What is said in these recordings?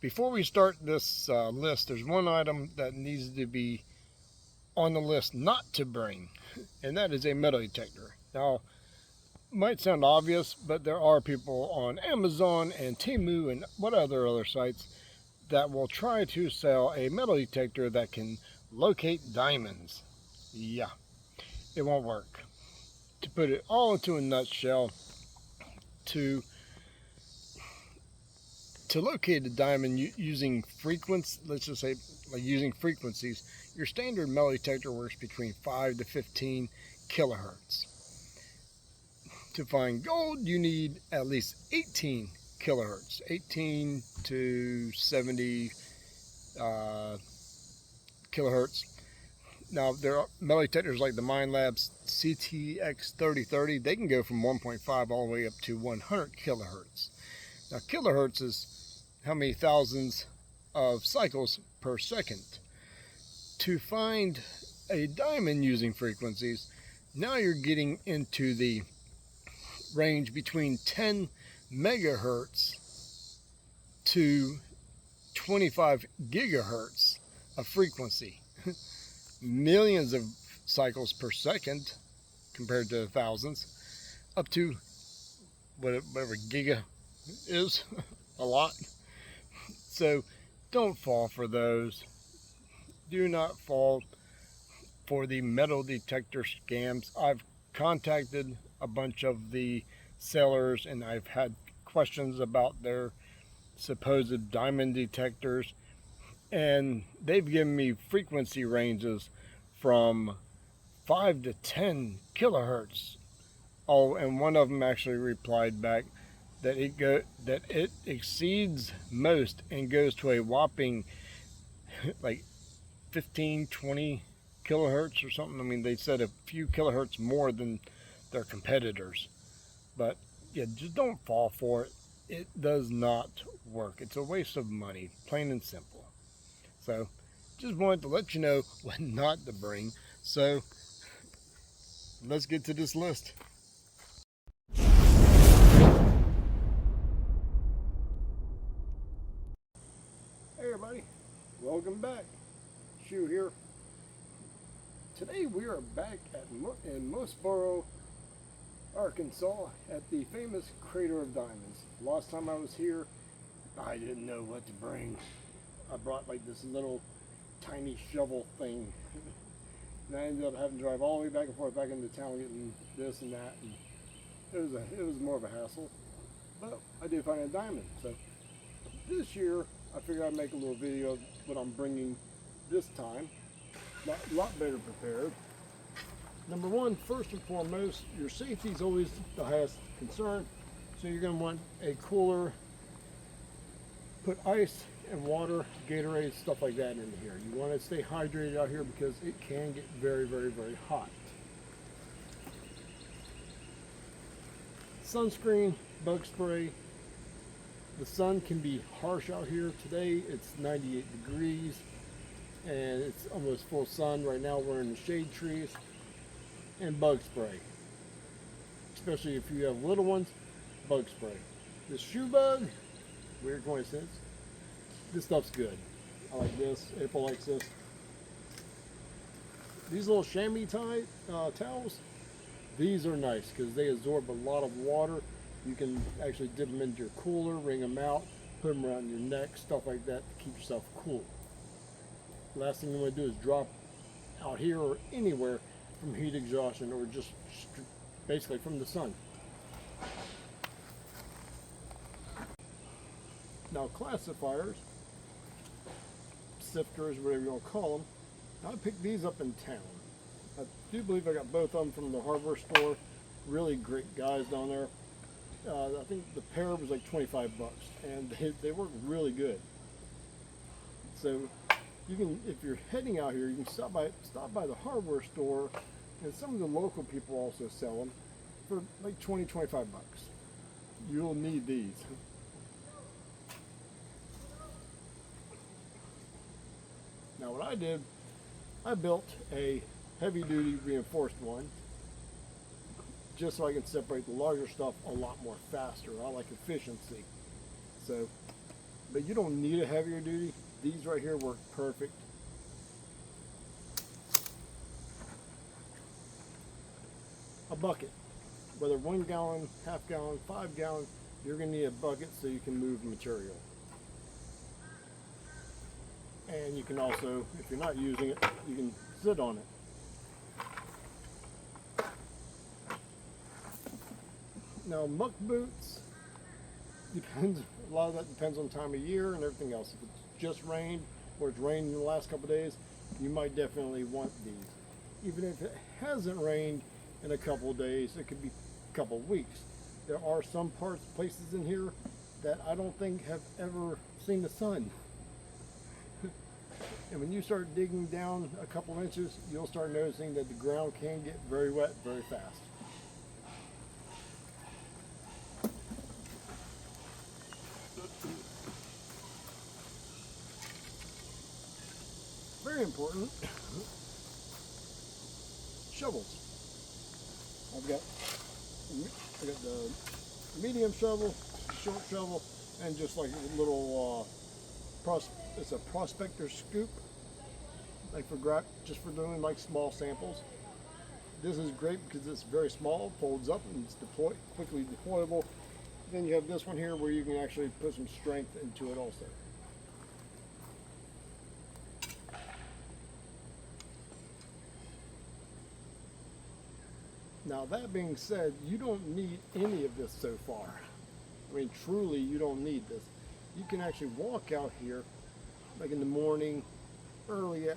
Before we start this list, there's one item that needs to be on the list not to bring, and that is a metal detector. Now, it might sound obvious, but there are people on Amazon and Temu and what other sites that will try to sell a metal detector that can locate diamonds. Yeah, it won't work. To put it all into a nutshell, to locate a diamond using frequencies, let's just say like using frequencies, your standard metal detector works between 5 to 15 kilohertz. To find gold, you need at least 18 kilohertz, 18 to 70 kilohertz. Now, there are metal detectors like the MineLab's CTX3030. They can go from 1.5 all the way up to 100 kilohertz. Now, kilohertz is how many thousands of cycles per second. To find a diamond using frequencies, now you're getting into the range between 10 megahertz to 25 gigahertz of frequency. Millions of cycles per second compared to thousands, up to whatever giga is, a lot. So don't fall for those. Do not fall for the metal detector scams. I've contacted a bunch of the sellers and I've had questions about their supposed diamond detectors, and they've given me frequency ranges from 5 to 10 kilohertz. Oh, and one of them actually replied back that it exceeds most and goes to a whopping like 15, 20 kilohertz or something. I mean, they said a few kilohertz more than their competitors. But yeah, just don't fall for it. It does not work. It's a waste of money, plain and simple. So just wanted to let you know what not to bring. So let's get to this list. Hey everybody, welcome back. Shu here. Today we are back in Mosboro, Arkansas at the famous Crater of Diamonds. Last time I was here, I didn't know what to bring. I brought like this little tiny shovel thing. And I ended up having to drive all the way back and forth back into town getting this and that. And it was more of a hassle. But I did find a diamond. So this year, I figured I'd make a little video of what I'm bringing this time. A lot better prepared. Number one, first and foremost, your safety is always the highest concern. So you're going to want a cooler. Put ice and water, Gatorade, stuff like that into here. You want to stay hydrated out here because it can get very, very, very hot. Sunscreen, bug spray. The sun can be harsh out here. Today it's 98 degrees and it's almost full sun. Right now we're in the shade trees. And bug spray. Especially if you have little ones, bug spray. The shoe bug, weird coincidence. This stuff's good. I like this. April likes this. These little chamois towels, these are nice because they absorb a lot of water. You can actually dip them into your cooler, wring them out, put them around your neck, stuff like that to keep yourself cool. Last thing you want to do is drop out here or anywhere from heat exhaustion or just basically from the sun. Now classifiers, sifters, whatever you want to call them, I picked these up in town. I do believe I got both of them from the hardware store. Really great guys down there. I think the pair was like 25 bucks and they work really good. So you can, if you're heading out here, you can stop by the hardware store, and some of the local people also sell them for like 20, 25 bucks. You'll need these. Now what I did, I built a heavy duty reinforced one just so I can separate the larger stuff a lot more faster. I like efficiency. So but you don't need a heavier duty. These right here work perfect. A bucket, whether 1 gallon, half gallon, 5 gallon, you're going to need a bucket so you can move material. And you can also, if you're not using it, you can sit on it. Now muck boots, depends, a lot of that depends on time of year and everything else. If it's just rained or it's rained in the last couple of days, you might definitely want these. Even if it hasn't rained in a couple of days, it could be a couple of weeks. There are some places in here that I don't think have ever seen the sun. And when you start digging down a couple inches, you'll start noticing that the ground can get very wet very fast. Very important, shovels. I've got the medium shovel, short shovel, and just like a little it's a prospector scoop, like just for doing like small samples. This is great because it's very small, folds up, and it's quickly deployable. Then you have this one here where you can actually put some strength into it also. Now that being said, you don't need any of this so far. I mean, truly, you don't need this. You can actually walk out here, like in the morning, early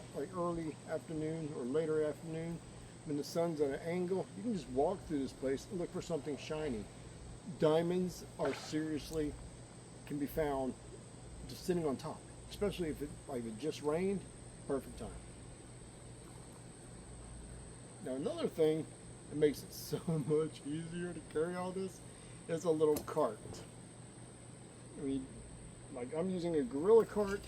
afternoon or later afternoon, when the sun's at an angle. You can just walk through this place and look for something shiny. Diamonds are seriously, can be found just sitting on top, especially if it just rained. Perfect time. Now another thing that makes it so much easier to carry all this is a little cart. I mean, like I'm using a Gorilla cart.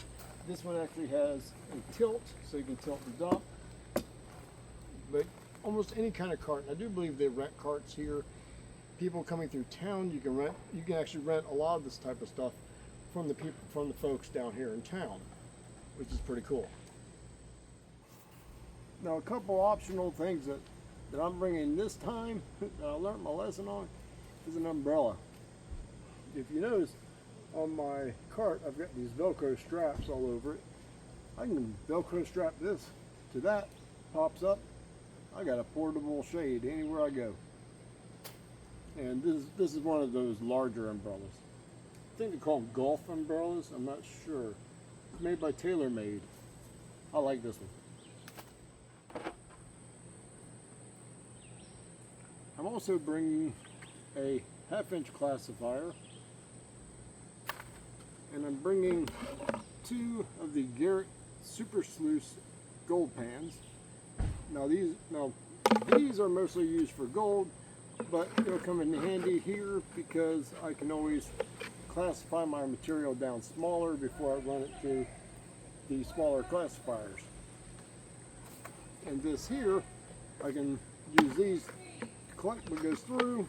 This one actually has a tilt, so you can tilt and dump. But almost any kind of cart, and I do believe they rent carts here. People coming through town, you can actually rent a lot of this type of stuff from the folks down here in town, which is pretty cool. Now a couple optional things that I'm bringing this time that I learned my lesson on is an umbrella. If you notice on my cart, I've got these Velcro straps all over it. I can Velcro strap this to that, pops up. I got a portable shade anywhere I go. And this is one of those larger umbrellas. I think they call them golf umbrellas. I'm not sure. It's made by TaylorMade. I like this one. I'm also bringing a 1/2-inch classifier, and I'm bringing 2 of the Garrett Super Sluice gold pans. Now these are mostly used for gold, but it'll come in handy here because I can always classify my material down smaller before I run it through the smaller classifiers. And this here, I can use these to collect what goes through.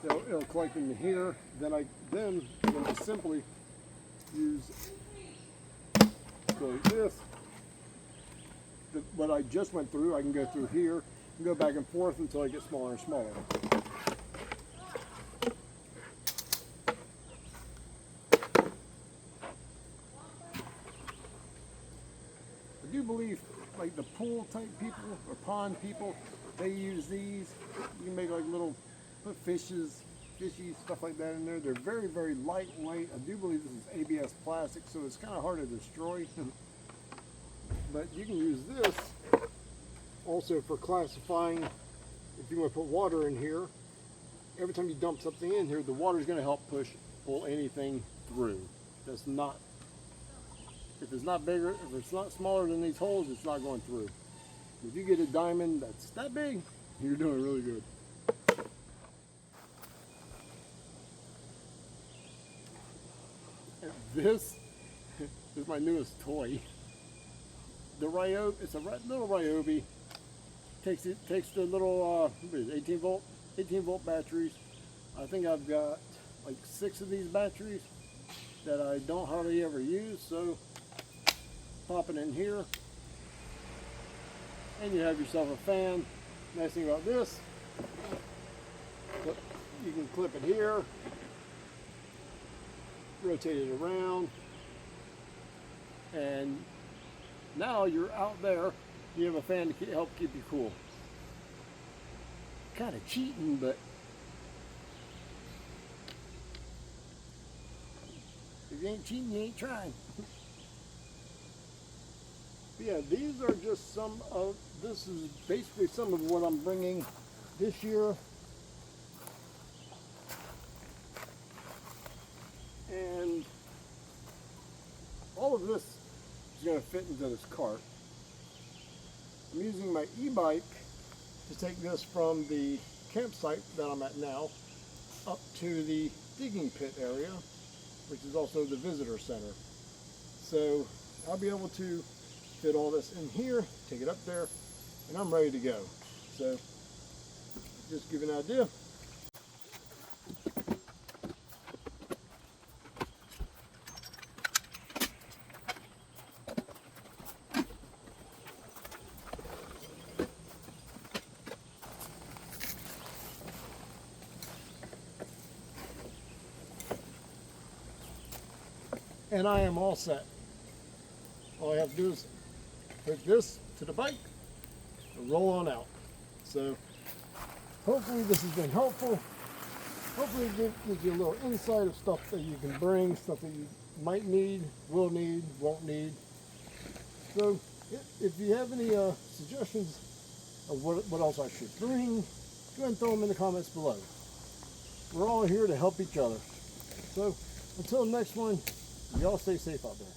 It'll collect in here. Then I'm going to simply use go like this. What I just went through, I can go through here and go back and forth until I get smaller and smaller. I do believe like the pool type people or pond people, they use these. You can make like little fishy stuff like that in there. They're very, very lightweight. I do believe this is ABS plastic, so it's kind of hard to destroy. But you can use this also for classifying. If you want to put water in here, every time you dump something in here, the water is going to help pull anything through. That's not, if it's not bigger, if it's not smaller than these holes, it's not going through. If you get a diamond that's that big, you're doing really good. And this is my newest toy. The Ryobi, it's a little Ryobi. Takes the little 18 volt batteries. I think I've got like 6 of these batteries, that I don't hardly ever use, so pop it in here and you have yourself a fan. Nice thing about this, you can clip it here, rotate it around, and now you're out there, you have a fan to help keep you cool. Kind of cheating, but if you ain't cheating, you ain't trying. But yeah, these are just some of, this is basically some of what I'm bringing this year. And all of this is going to fit into this cart. I'm using my e-bike to take this from the campsite that I'm at now up to the digging pit area, which is also the visitor center. So I'll be able to fit all this in here, take it up there, and I'm ready to go. So just give you an idea. And I am all set. All I have to do is hook this to the bike and roll on out. So hopefully this has been helpful. Hopefully it gives you a little insight of stuff that you can bring, stuff that you might need, will need, won't need. So if you have any suggestions of what else I should bring, go ahead and throw them in the comments below. We're all here to help each other. So until the next one, y'all stay safe out there.